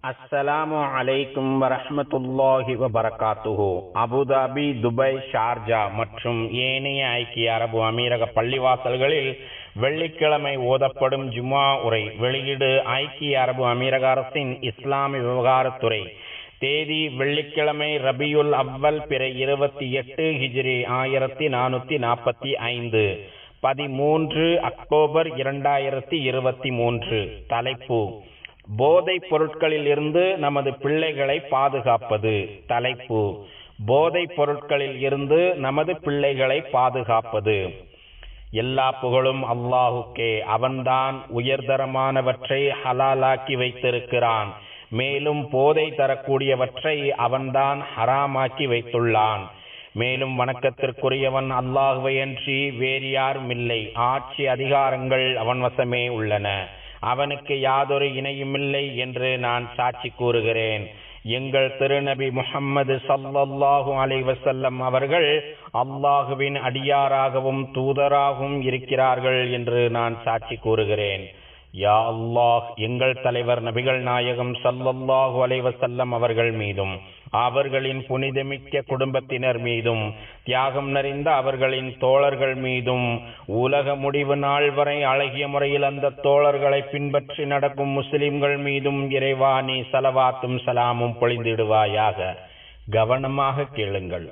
அஸ்ஸலாமு அலைக்கும் வரஹ்மத்துல்லாஹி வபரகாத்துஹு. அபுதாபி, துபாய், ஷார்ஜா மற்றும் ஏனைய ஐக்கிய அரபு அமீரக பள்ளிவாசல்களில் வெள்ளிக்கிழமை ஓதப்படும் ஜுமா உரை. வெளியீடு ஐக்கிய அரபு அமீரக அரசின் இஸ்லாமிய விவகாரத்துறை. தேதி வெள்ளிக்கிழமை ரபியுல் அவ்வல் பிறை 28 ஹிஜ்ரி 1445, 13 அக்டோபர் 2023. தலைப்பு: போதைப் பொருட்களில் இருந்து நமது பிள்ளைகளை பாதுகாப்பது. தலைப்பு: போதைப் பொருட்களில் இருந்து நமது பிள்ளைகளை பாதுகாப்பது. எல்லா புகழும் அல்லாஹுக்கே. அவன்தான் உயர்தரமானவற்றை ஹலாலாக்கி வைத்திருக்கிறான். மேலும் போதை தரக்கூடியவற்றை அவன்தான் ஹராமாக்கி வைத்துள்ளான். மேலும் வணக்கத்திற்குரியவன் அல்லாஹுவையன்றி வேறு யாரும் இல்லை. ஆட்சி அதிகாரங்கள் அவன் வசமே உள்ளன. அவனுக்கு யாதொரு இணையுமில்லை என்று நான் சாட்சி கூறுகிறேன். எங்கள் திருநபி முஹம்மது ஸல்லல்லாஹு அலைஹி வஸல்லம் அவர்கள் அல்லாஹுவின் அடியாராகவும் தூதராகவும் இருக்கிறார்கள் என்று நான் சாட்சி கூறுகிறேன். யா அல்லாஹ், எங்கள் தலைவர் நபிகள் நாயகம் ஸல்லல்லாஹு அலைஹி வஸல்லம் அவர்கள் மீதும் அவர்களின் புனிதமிக்க குடும்பத்தினர் மீதும் தியாகம் நிறைந்த அவர்களின் தோழர்கள் மீதும் உலக முடிவு நாள் வரை அழகிய முறையில் அந்த தோழர்களை பின்பற்றி நடக்கும் முஸ்லிம்கள் மீதும் இறைவா நீ ஸலவாத்தும் சலாமும் பொழிந்திடுவாயாக. கவனமாக கேளுங்கள்.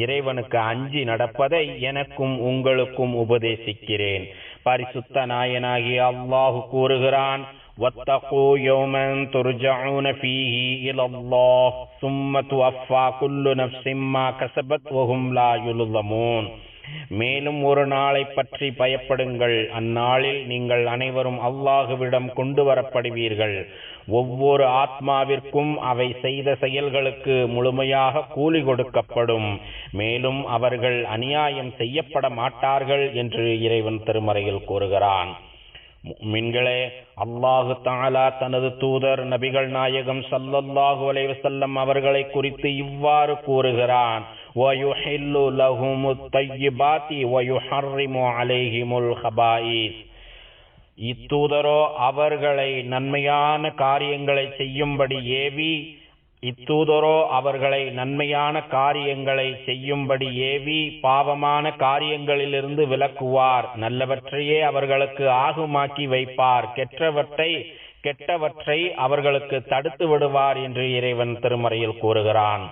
இறைவனுக்கு அஞ்சி நடப்பதை எனக்கும் உங்களுக்கும் உபதேசிக்கிறேன். பரிசுத்த நாயனாகிய அல்லாஹ் கூறுகிறான்: வத்தகூ யௌமன் துர்ஜஊன ஃபீஹி இலல்லாஹ் ஸும்ம துவஃபா குல்லு நஃப்ஸின் மா கஸபத் வஹும் லா யுலமூன். மேலும் ஒரு நாளை பற்றி பயப்படுங்கள். அந்நாளில் நீங்கள் அனைவரும் அல்லாஹுவிடம் கொண்டு வரப்படுவீர்கள். ஒவ்வொரு ஆத்மாவிற்கும் அவை செய்த செயல்களுக்கு முழுமையாக கூலி கொடுக்கப்படும். மேலும் அவர்கள் அநியாயம் செய்யப்பட மாட்டார்கள் என்று இறைவன் திருமறையில் கூறுகிறான். முஃமின்களே, அல்லாஹு தஆலா தனது தூதர் நபிகள் நாயகம் ஸல்லல்லாஹு அலைஹி வஸல்லம் அவர்களை குறித்து இவ்வாறு கூறுகிறான்: வயுஹில்லு லஹுமுத் தய்யிபாத்தி வயுஹர்ரிமு அலைஹிமுல் ஹபாயிஸ். இத்தூதரோ அவர்களை நன்மையான காரியங்களை செய்யும்படி ஏவி பாவமான காரியங்களிலிருந்து விலக்குவார். நல்லவற்றையே அவர்களுக்கு ஆகுமாக்கி வைப்பார். கெட்டவற்றை அவர்களுக்கு தடுத்து விடுவார் என்று இறைவன் திருமறையில் கூறுகிறான்.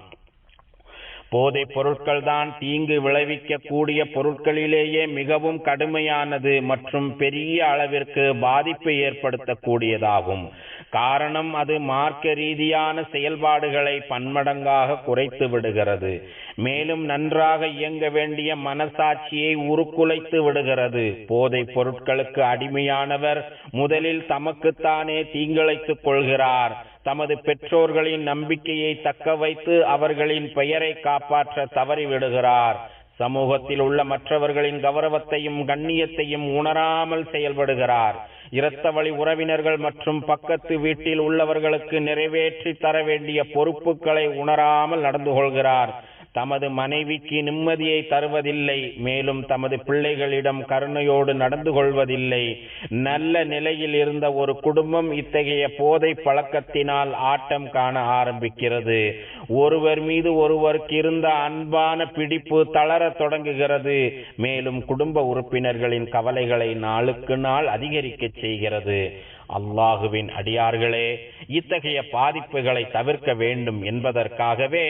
போதைப் பொருட்கள் தான் தீங்கு விளைவிக்க கூடிய பொருட்களிலேயே மிகவும் கடுமையானது மற்றும் பெரிய அளவிற்கு பாதிப்பை ஏற்படுத்தக்கூடியதாகும். காரணம், அது மார்க்க ரீதியான செயல்பாடுகளை பன்மடங்காக குறைத்து விடுகிறது. மேலும் நன்றாக இயங்க வேண்டிய மனசாட்சியை உருக்குலைத்து விடுகிறது. போதைப் பொருட்களுக்கு அடிமையானவர் முதலில் தமக்குத்தானே தீங்கிழைத்துக் கொள்கிறார். தமது பெற்றோர்களின் நம்பிக்கையை தக்க வைத்து அவர்களின் பெயரை காப்பாற்ற தவறிவிடுகிறார். சமூகத்தில் உள்ள மற்றவர்களின் கௌரவத்தையும் கண்ணியத்தையும் உணராமல் செயல்படுகிறார். இரத்த வழி உறவினர்கள் மற்றும் பக்கத்து வீட்டில் உள்ளவர்களுக்கு நிறைவேற்றி தர வேண்டிய பொறுப்புகளை உணராமல் நடந்து கொள்கிறார். தமது மனைவிக்கு நிம்மதியை தருவதில்லை. மேலும் தமது பிள்ளைகளிடம் கருணையோடு நடந்து கொள்வதில்லை. நல்ல நிலையில் இருந்த ஒரு குடும்பம் இத்தகைய போதை பழக்கத்தினால் ஆட்டம் காண ஆரம்பிக்கிறது. ஒருவர் மீது ஒருவருக்கு இருந்த அன்பான பிடிப்பு தளர தொடங்குகிறது. மேலும் குடும்ப உறுப்பினர்களின் கவலைகளை நாளுக்கு நாள் அதிகரிக்க செய்கிறது. அல்லாஹுவின் அடியார்களே, இத்தகைய பாதிப்புகளை தவிர்க்க வேண்டும் என்பதற்காகவே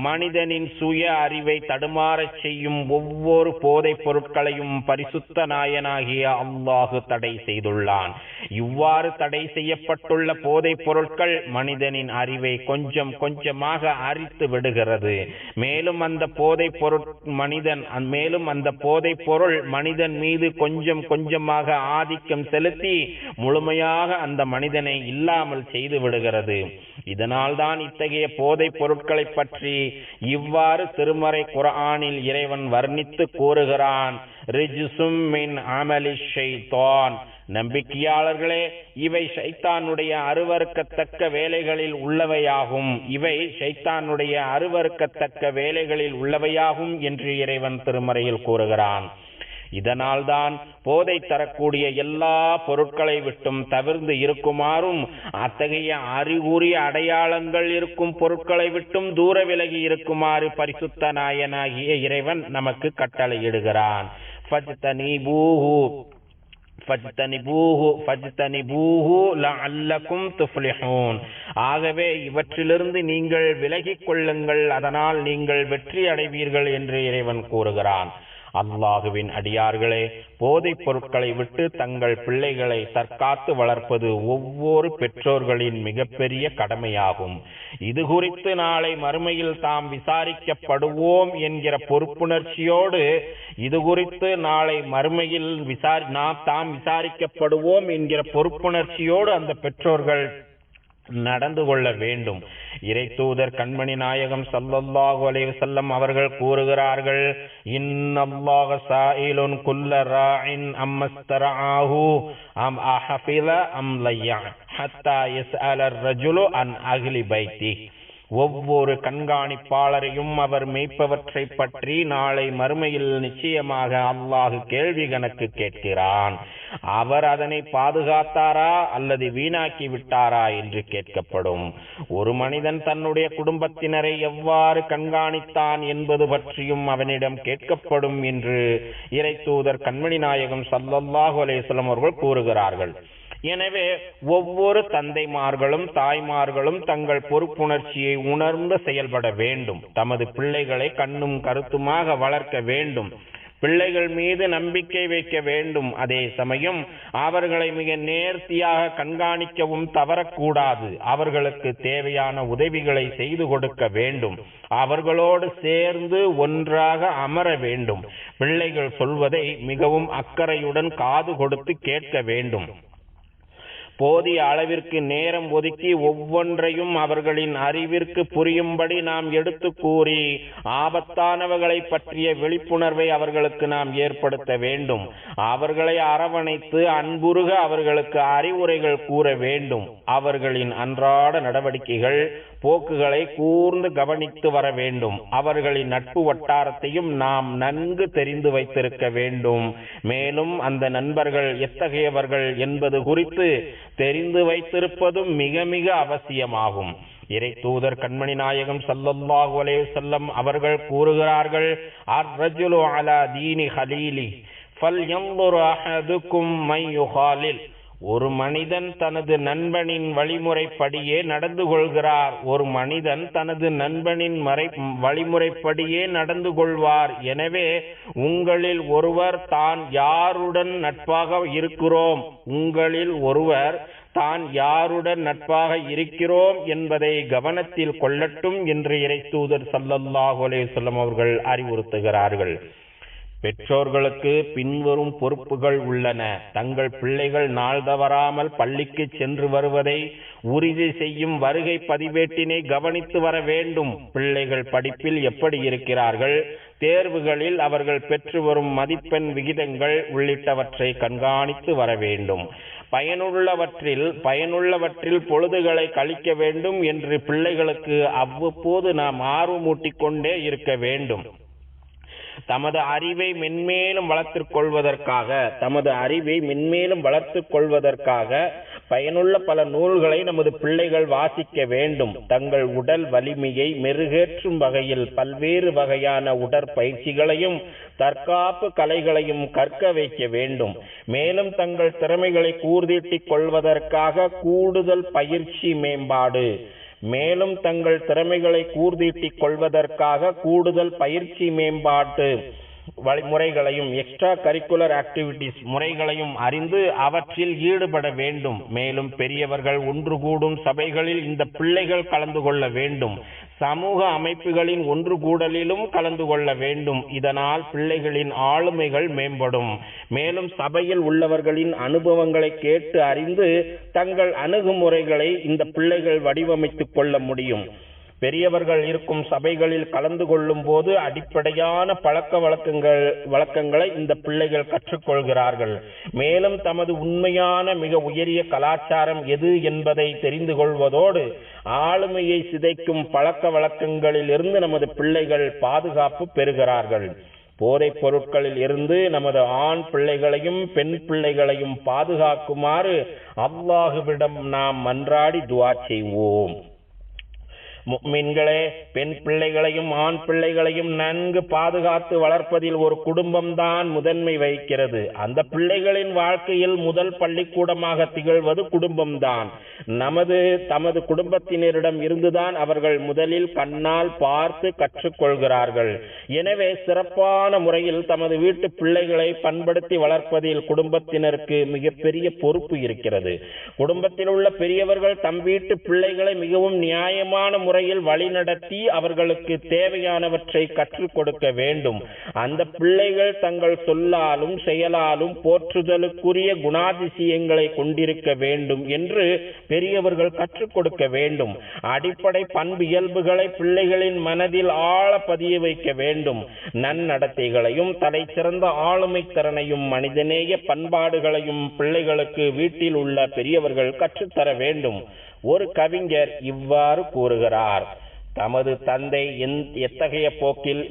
மனிதனின் சுய அறிவை தடுமாறச் செய்யும் ஒவ்வொரு போதைப் பொருட்களையும் பரிசுத்த நாயனாகிய அல்லாஹு தடை செய்துள்ளான். இவ்வாறு தடை செய்யப்பட்டுள்ள போதைப் பொருட்கள் மனிதனின் அறிவை கொஞ்சம் கொஞ்சமாக அரித்து விடுகிறது. மேலும் அந்த போதைப் பொருள் மனிதன் மீது கொஞ்சம் கொஞ்சமாக ஆதிக்கம் செலுத்தி முழுமையாக அந்த மனிதனை இல்லாமல் செய்து விடுகிறது. இதனால் தான் இத்தகைய போதைப் பொருட்களை பற்றி இவ்வாறு திருமறை குர்ஆனில் இறைவன் வர்ணித்து கூறுகிறான்: ரிஜ்சும் மின் அமலி ஷைத்தான். நம்பிக்கையாளர்களே, இவை ஷைத்தானுடைய அருவருக்கத்தக்க வேலைகளில் உள்ளவையாகும் என்று இறைவன் திருமறையில் கூறுகிறான். இதனால்தான் போதை தரக்கூடிய எல்லா பொருட்களை விட்டும் தவிர்ந்து இருக்குமாறும், அத்தகைய அறிகுறி அடையாளங்கள் இருக்கும் பொருட்களை விட்டும் தூர விலகி இருக்குமாறு பரிசுத்த நாயனாகிய இறைவன் நமக்கு கட்டளையிடுகிறான். ஆகவே இவற்றிலிருந்து நீங்கள் விலகிக் கொள்ளுங்கள், அதனால் நீங்கள் வெற்றி அடைவீர்கள் என்று இறைவன் கூறுகிறான். அல்லாஹுவின் அடியார்களே, போதைப் பொருட்களை விட்டு தங்கள் பிள்ளைகளை தற்காத்து வளர்ப்பது ஒவ்வொரு பெற்றோர்களின் மிகப்பெரிய கடமையாகும். இது குறித்து நாளை மறுமையில் தாம் விசாரிக்கப்படுவோம் என்கிற பொறுப்புணர்ச்சியோடு தாம் விசாரிக்கப்படுவோம் என்கிற பொறுப்புணர்ச்சியோடு அந்த பெற்றோர்கள் நடந்து கொள்ள வேண்டும். இறை தூதர் கண்மணி நாயகம் ஸல்லல்லாஹு அலைஹி வஸல்லம் அவர்கள் கூறுகிறார்கள், இன்னல்லாஹ ஸாயிலுன் குல்ல ராஇன் அம்மஸ்தரஆஹு அம் அஹஃபில அம் லையா ஹத்தா யஸ்அல ar-ரஜுலு அன் அஹ்லி பைத்தி. ஒவ்வொரு கண்காணிப்பாளரையும் அவர் மேய்ப்பவற்றை பற்றி நாளை மறுமையில் நிச்சயமாக அல்லாஹ் கேள்வி கணக்கு கேட்கிறான். அவர் அதனை பாதுகாத்தாரா அல்லது வீணாக்கி விட்டாரா என்று கேட்கப்படும். ஒரு மனிதன் தன்னுடைய குடும்பத்தினரை எவ்வாறு கண்காணித்தான் என்பது பற்றியும் அவனிடம் கேட்கப்படும் என்று இறை தூதர் கண்மணி நாயகம் ஸல்லல்லாஹு அலைஹி வஸல்லம் அவர்கள் கூறுகிறார்கள். எனவே ஒவ்வொரு தந்தைமார்களும் தாய்மார்களும் தங்கள் பொறுப்புணர்ச்சியை உணர்ந்து செயல்பட வேண்டும். தமது பிள்ளைகளை கண்ணும் கருத்துமாக வளர்க்க வேண்டும். பிள்ளைகள் மீது நம்பிக்கை வைக்க வேண்டும். அதே சமயம் அவர்களை மிக நேர்த்தியாக கண்காணிக்கவும் தவறக்கூடாது. அவர்களுக்கு தேவையான உதவிகளை செய்து கொடுக்க வேண்டும். அவர்களோடு சேர்ந்து ஒன்றாக அமர வேண்டும். பிள்ளைகள் சொல்வதை மிகவும் அக்கறையுடன் காது கொடுத்து கேட்க வேண்டும். போதிய அளவிற்கு நேரம் ஒதுக்கி ஒவ்வொன்றையும் அவர்களின் அறிவிற்கு புரியும்படி நாம் எடுத்து கூறி ஆபத்தானவர்களை பற்றிய விழிப்புணர்வை அவர்களுக்கு நாம் ஏற்படுத்த வேண்டும். அவர்களை அரவணைத்து அன்புருக அவர்களுக்கு அறிவுரைகள் கூற வேண்டும். அவர்களின் அன்றாட நடவடிக்கைகள் போக்குகளை கூர்ந்து கவனித்து வர வேண்டும். அவர்களின் நட்பு வட்டாரத்தையும் நாம் நன்கு தெரிந்து வைத்திருக்க வேண்டும். மேலும் அந்த நண்பர்கள் எத்தகையவர்கள் என்பது குறித்து தெரிந்து வைத்திருப்பதும் மிக மிக அவசியமாகும். இறை தூதர் கண்மணி நாயகம் ஸல்லல்லாஹு அலைஹி வஸல்லம் அவர்கள் கூறுகிறார்கள், அர்-ரஜுலு அலா தீனி ஹலீலி ஃபல்யன்ظுர் அஹதுக்கும் மை யுகாலில். ஒரு மனிதன் தனது நண்பனின் வழிமுறைப்படியே நடந்து கொள்கிறார். ஒரு மனிதன் தனது நண்பனின் வழிமுறைப்படியே நடந்து கொள்வார். எனவே உங்களில் ஒருவர் தான் யாருடன் நட்பாக இருக்கிறோம் என்பதை கவனத்தில் கொள்ளட்டும் என்று இறை தூதர் ஸல்லல்லாஹு அலைஹி வஸல்லம் அவர்கள் அறிவுறுத்துகிறார்கள். பெற்றோர்களுக்கு பின்வரும் பொறுப்புகள் உள்ளன. தங்கள் பிள்ளைகள் நாள் தவறாமல் பள்ளிக்கு சென்று வருவதை உறுதி செய்யும் வருகை பதிவேட்டினை கவனித்து வர வேண்டும். பிள்ளைகள் படிப்பில் எப்படி இருக்கிறார்கள், தேர்வுகளில் அவர்கள் பெற்று வரும் மதிப்பெண் விகிதங்கள் உள்ளிட்டவற்றை கண்காணித்து வர வேண்டும். பயனுள்ளவற்றில் பொழுதுகளை கழிக்க வேண்டும் என்று பிள்ளைகளுக்கு அவ்வப்போது நாம் ஆர்வமூட்டிக் கொண்டே இருக்க வேண்டும். தமது அறிவை மென்மேலும் வளர்த்துக் கொள்வதற்காக பயனுள்ள பல நூல்களை நமது பிள்ளைகள் வாசிக்க வேண்டும். தங்கள் உடல் வலிமையை மெருகேற்றும் வகையில் பல்வேறு வகையான உடற்பயிற்சிகளையும் தற்காப்பு கலைகளையும் கற்க வைக்க வேண்டும். மேலும் தங்கள் திறமைகளை கூர்தீட்டிக் கொள்வதற்காக கூடுதல் பயிற்சி மேம்பாட்டு வழிமுறைகளையும் எக்ஸ்ட்ரா கரிக்குலர் ஆக்டிவிட்டிஸ் முறைகளையும் அறிந்து அவற்றில் ஈடுபட வேண்டும். மேலும் பெரியவர்கள் ஒன்று கூடும் சபைகளில் இந்த பிள்ளைகள் கலந்து கொள்ள வேண்டும். சமூக அமைப்புகளின் ஒன்று கூடலிலும் கலந்து கொள்ள வேண்டும். இதனால் பிள்ளைகளின் ஆளுமைகள் மேம்படும். மேலும் சபையில் உள்ளவர்களின் அனுபவங்களை கேட்டு அறிந்து தங்கள் அணுகுமுறைகளை இந்த பிள்ளைகள் வடிவமைத்துக் கொள்ள முடியும். பெரியவர்கள் இருக்கும் சபைகளில் கலந்து கொள்ளும் போது அடிப்படையான பழக்க வழக்கங்களை இந்த பிள்ளைகள் கற்றுக்கொள்கிறார்கள். மேலும் தமது உண்மையான மிக உயரிய கலாச்சாரம் எது என்பதை தெரிந்து கொள்வதோடு ஆளுமையை சிதைக்கும் பழக்க வழக்கங்களில் இருந்து நமது பிள்ளைகள் பாதுகாப்பு பெறுகிறார்கள். போதைப் பொருட்களில் இருந்து நமது ஆண் பிள்ளைகளையும் பெண் பிள்ளைகளையும் பாதுகாக்குமாறு அல்லாஹ்விடம் நாம் மன்றாடி துஆ செய்வோம். முஃமின்களே, பெண் பிள்ளைகளையும் ஆண் பிள்ளைகளையும் நன்கு பாதுகாத்து வளர்ப்பதில் ஒரு குடும்பம்தான் முதன்மை வகிக்கிறது. அந்த பிள்ளைகளின் வாழ்க்கையில் முதல் பள்ளிக்கூடமாக திகழ்வது குடும்பம்தான். தமது குடும்பத்தினரிடம் இருந்துதான் அவர்கள் முதலில் கண்ணால் பார்த்து கற்றுக்கொள்கிறார்கள். எனவே சிறப்பான முறையில் தமது வீட்டு பிள்ளைகளை பண்படுத்தி வளர்ப்பதில் குடும்பத்தினருக்கு மிகப்பெரிய பொறுப்பு இருக்கிறது. குடும்பத்தில் உள்ள பெரியவர்கள் தம் வீட்டு பிள்ளைகளை மிகவும் நியாயமான முறையில் வழிநடத்தி அவர்களுக்கு தேவையானவற்றை கற்றுக் கொடுக்க வேண்டும். அந்த பிள்ளைகள் தங்கள் சொல்லாலும் செயலாலும் போற்றுதலுக்குரிய குணாதிசயங்களை கொண்டிருக்க வேண்டும் என்று பெரியவர்கள் கற்றுக் கொடுக்க வேண்டும். அடிப்படை பண்பு இயல்புகளை பிள்ளைகளின் மனதில் ஆழ பதிய வைக்க வேண்டும். நன்னடத்தைகளையும் தலை சிறந்த ஆளுமை திறனையும் மனிதநேய பண்பாடுகளையும் பிள்ளைகளுக்கு வீட்டில் உள்ள பெரியவர்கள் கற்றுத்தர வேண்டும். ஒரு கவிஞர் இவ்வாறு கூறுகிறார்: தமது தந்தை எத்தகைய போக்கில்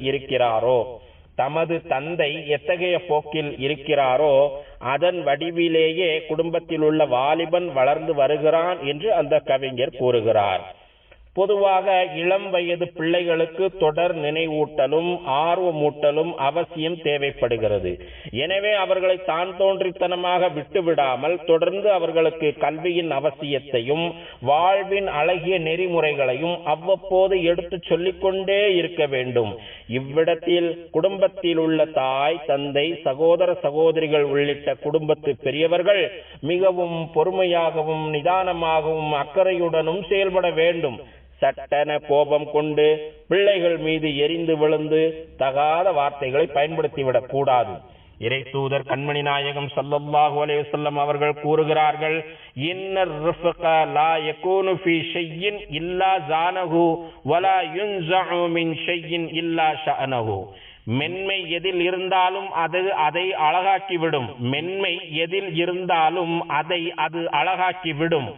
இருக்கிறாரோ அதன் வடிவிலேயே குடும்பத்தில் உள்ள வாலிபன் வளர்ந்து வருகிறான் என்று அந்த கவிஞர் கூறுகிறார். பொதுவாக இளம் வயது பிள்ளைகளுக்கு தொடர் நினைவூட்டலும் ஆர்வமூட்டலும் அவசியம் தேவைப்படுகிறது. எனவே அவர்களை தான் தோன்றித்தனமாக விட்டுவிடாமல் தொடர்ந்து அவர்களுக்கு கல்வியின் அவசியத்தையும் வாழ்வின் அழகிய நெறிமுறைகளையும் அவ்வப்போது எடுத்து சொல்லிக்கொண்டே இருக்க வேண்டும். இவ்விடத்தில் குடும்பத்தில் உள்ள தாய், தந்தை, சகோதர சகோதரிகள் உள்ளிட்ட குடும்பத்து பெரியவர்கள் மிகவும் பொறுமையாகவும் நிதானமாகவும் அக்கறையுடனும் செயல்பட வேண்டும். சட்டென கோபம் கொண்டு பிள்ளைகள் மீது எரிந்து விழுந்து தகாத வார்த்தைகளை பயன்படுத்திவிடக் கூடாது. இறை தூதர் கண்மணி நாயகம் ஸல்லல்லாஹு அலைஹி வஸல்லம் அவர்கள் கூறுகிறார்கள்: இன்னர் ரிஃப்க லா யகூனு ஃபீ ஷைஇன் இல்லா ஸானஹு வலா யுன்ஸஉ மின் ஷைஇன் இல்லா ஷஅனஹு. மென்மை எதில் இருந்தாலும் அதை அழகாக்கிவிடும். மென்மை எதில் இருந்தாலும் அது அழகாக்கிவிடும்.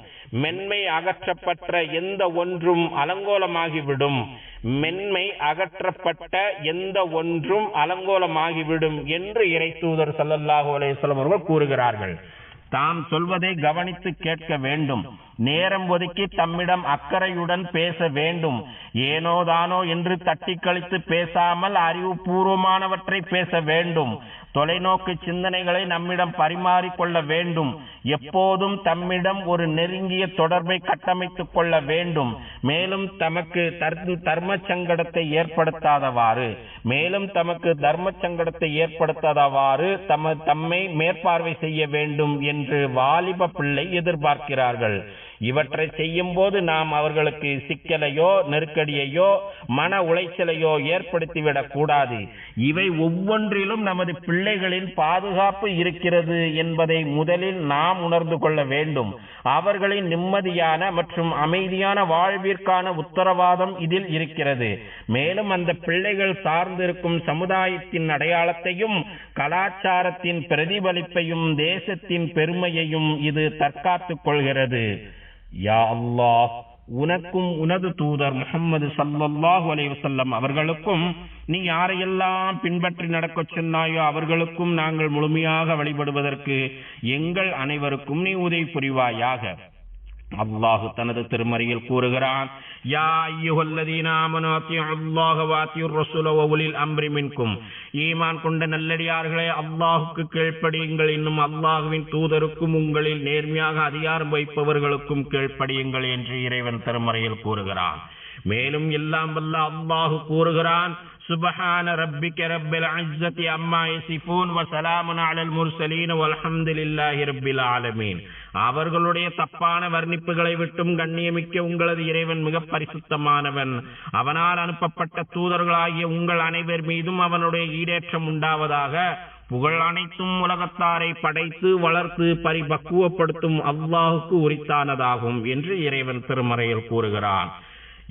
மென்மை அகற்றப்பட்ட எந்த ஒன்றும் அலங்கோலமாகிவிடும். மென்மை அகற்றப்பட்ட எந்த ஒன்றும் அலங்கோலமாகிவிடும் என்று இறை தூதர் ஸல்லல்லாஹு அலைஹி வஸல்லம் அவர்கள் கூறுகிறார்கள். தாம் சொல்வதை கவனித்து கேட்க வேண்டும். நேரம் ஒதுக்கி தம்மிடம் அக்கறையுடன் பேச வேண்டும். ஏனோதானோ என்று தட்டி கழித்து பேசாமல் அறிவுபூர்வமானவற்றை பேச வேண்டும். தொலைநோக்கு சிந்தனைகளை நம்மிடம் பரிமாறிக்கொள்ள வேண்டும். எப்போதும் தம்மிடம் ஒரு நெருங்கிய தொடர்பை கட்டமைத்துக் கொள்ள வேண்டும். மேலும் தமக்கு தர்ம சங்கடத்தை ஏற்படுத்தாதவாறு தம்மை மேற்பார்வை செய்ய வேண்டும் என்று வாலிப பிள்ளை எதிர்பார்க்கிறார்கள். இவற்றை செய்யும் போது நாம் அவர்களுக்கு சிக்கலையோ நெருக்கடியையோ மன உளைச்சலையோ ஏற்படுத்திவிடக் கூடாது. இவை ஒவ்வொன்றிலும் நமது பிள்ளைகளின் பாதுகாப்பு இருக்கிறது என்பதை முதலில் நாம் உணர்ந்து கொள்ள வேண்டும். அவர்களின் நிம்மதியான மற்றும் அமைதியான வாழ்விற்கான உத்தரவாதம் இதில் இருக்கிறது. மேலும் அந்த பிள்ளைகள் சார்ந்திருக்கும் சமுதாயத்தின் அடையாளத்தையும் கலாச்சாரத்தின் பிரதிபலிப்பையும் தேசத்தின் பெருமையையும் இது தற்காத்துக் கொள்கிறது. யா அல்லாஹ், உனக்கும் உனது தூதர் முஹம்மது ஸல்லல்லாஹு அலைஹி வஸல்லம் அவர்களுக்கும் நீ யாரையெல்லாம் பின்பற்றி நடக்க சொன்னாயோ அவர்களுக்கும் நாங்கள் முழுமையாக வழிபடுவதற்கு எங்கள் அனைவருக்கும் நீ உதவி புரிவாயாக. அல்லாஹ் தனது திருமறையில் கூறுகிறான்: யா அய்யுஹல்லதீன ஆமனூ அத்தியுல்லாஹ வ அத்தியுர் ரசூல வ உலில் அம்ரி மின்கும். ஈமான் கொண்ட நல்லடியார்களே, அல்லாஹ்வுக்கு கீழ்ப்படியுங்கள், இன்னும் அல்லாஹ்வின் தூதருக்கும் உங்களில் நேர்மையாக அதிகாரம் வைப்பவர்களுக்கும் கீழ்ப்படியுங்கள் என்று இறைவன் திருமறையில் கூறுகிறான். மேலும் எல்லாம் வல்ல அல்லாஹ் கூறுகிறான்: சுப்ஹான ரப்பிக ரப்பில் இஸ்ஸத்தி அம்மா யசிஃபூன் வ ஸலாமுன் அலல் முர்ஸலீன் வல்ஹம்துலில்லாஹி ரப்பில் ஆலமீன். அவர்களுடைய தப்பான வர்ணிப்புகளை விட்டும் கண்ணியமிக்க உங்களது இறைவன் மிக பரிசுத்தமானவன். அவனால் அனுப்பப்பட்ட தூதர்களாகிய உங்கள் அனைவர் மீதும் அவனுடைய ஈடேற்றம் உண்டாவதாக. புகழ் அனைத்தும் உலகத்தாரை படைத்து வளர்த்து பரிபக்குவப்படுத்தும் அல்லாஹுக்கு உரித்தானதாகும் என்று இறைவன் திருமறையில் கூறுகிறான்.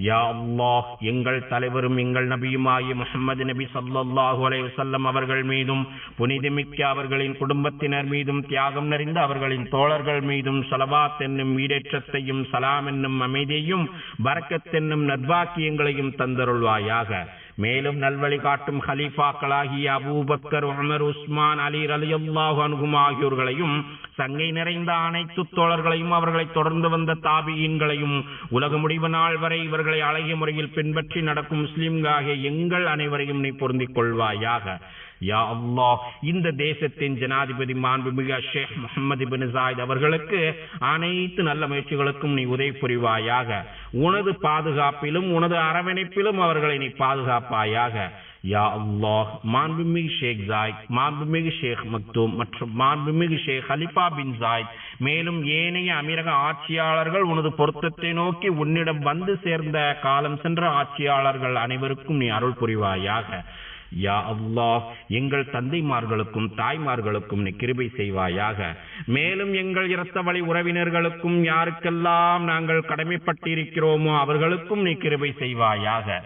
யா அல்லாஹ், எங்கள் தலைவரும் எங்கள் நபியுமாகிய முஹம்மது நபி ஸல்லல்லாஹு அலைஹி வஸல்லம் அவர்கள் மீதும் புனிதமிக்க அவர்களின் குடும்பத்தினர் மீதும் தியாகம் நிறைந்த அவர்களின் தோழர்கள் மீதும் ஸலவாத் என்னும் ஈடேற்றத்தையும் சலாம் என்னும் அமைதியையும் பரக்கத் என்னும் நற்பாக்கியங்களையும் தந்தருள்வாயாக. மேலும் நல்வழி காட்டும் ஹலீஃபாக்களாகிய அபூபக்கர், உமர், உஸ்மான், அலி ரலியல்லாஹு அன்ஹும் ஆகியோர்களையும், சங்கை நிறைந்த அனைத்து தோழர்களையும், அவர்களை தொடர்ந்து வந்த தாபியீன்களையும், உலக முடிவு நாள் வரை இவர்களை அழகிய முறையில் பின்பற்றி நடக்கும் முஸ்லிம்களாகிய எங்கள் அனைவரையும் நீ பொருந்திக் கொள்வாயாக. யா அல்லாஹ், இந்த தேசத்தின் ஜனாதிபதி மாண்புமிகு ஷேக் முஹம்மது பின் ஜாயித் அவர்களுக்கு அனைத்து நல்ல முயற்சிகளுக்கும் நீ உதவி புரிவாயாக. உனது பாதுகாப்பிலும் உனது அரவணைப்பிலும் அவர்களை நீ பாதுகாப்பாயாக. யா அல்லாஹ், மாண்புமிகு ஷேக் ஜாயித், மாண்புமிகு ஷேக் மக்தூம் மற்றும் மாண்புமிகு ஷேக் ஹலிஃபா பின் ஜாயித், மேலும் ஏனைய அமீரக ஆட்சியாளர்கள் உனது பொருத்தத்தை நோக்கி உன்னிடம் வந்து சேர்ந்த காலம் சென்ற ஆட்சியாளர்கள் அனைவருக்கும் நீ அருள் புரிவாயாக. யா அல்லாஹ், எங்கள் தந்தைமார்களுக்கும் தாய்மார்களுக்கும் நீ கிருபை செய்வாயாக. மேலும் எங்கள் இரத்த வழி உறவினர்களுக்கும் யாருக்கெல்லாம் நாங்கள் கடமைப்பட்டிருக்கிறோமோ அவர்களுக்கும் நீ கிருபை செய்வாயாக.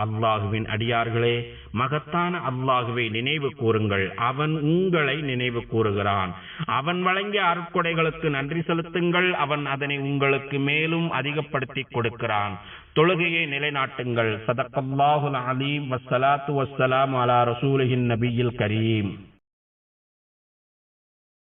அல்லாஹுவின் அடியார்களே, மகத்தான அல்லாஹுவை நினைவு கூறுங்கள். அவன் உங்களை நினைவு கூறுகிறான். அவன் வழங்கிய அருட்கொடைகளுக்கு நன்றி செலுத்துங்கள். அவன் அதனை உங்களுக்கு மேலும் அதிகப்படுத்தி கொடுக்கிறான். தொழுகையை நிலைநாட்டுங்கள். ஸதக்கல்லாஹுல் அலீம். வஸ்ஸலாத்து வஸ்ஸலாமு அலா ரசூலிஹின் நபியில் கரீம்.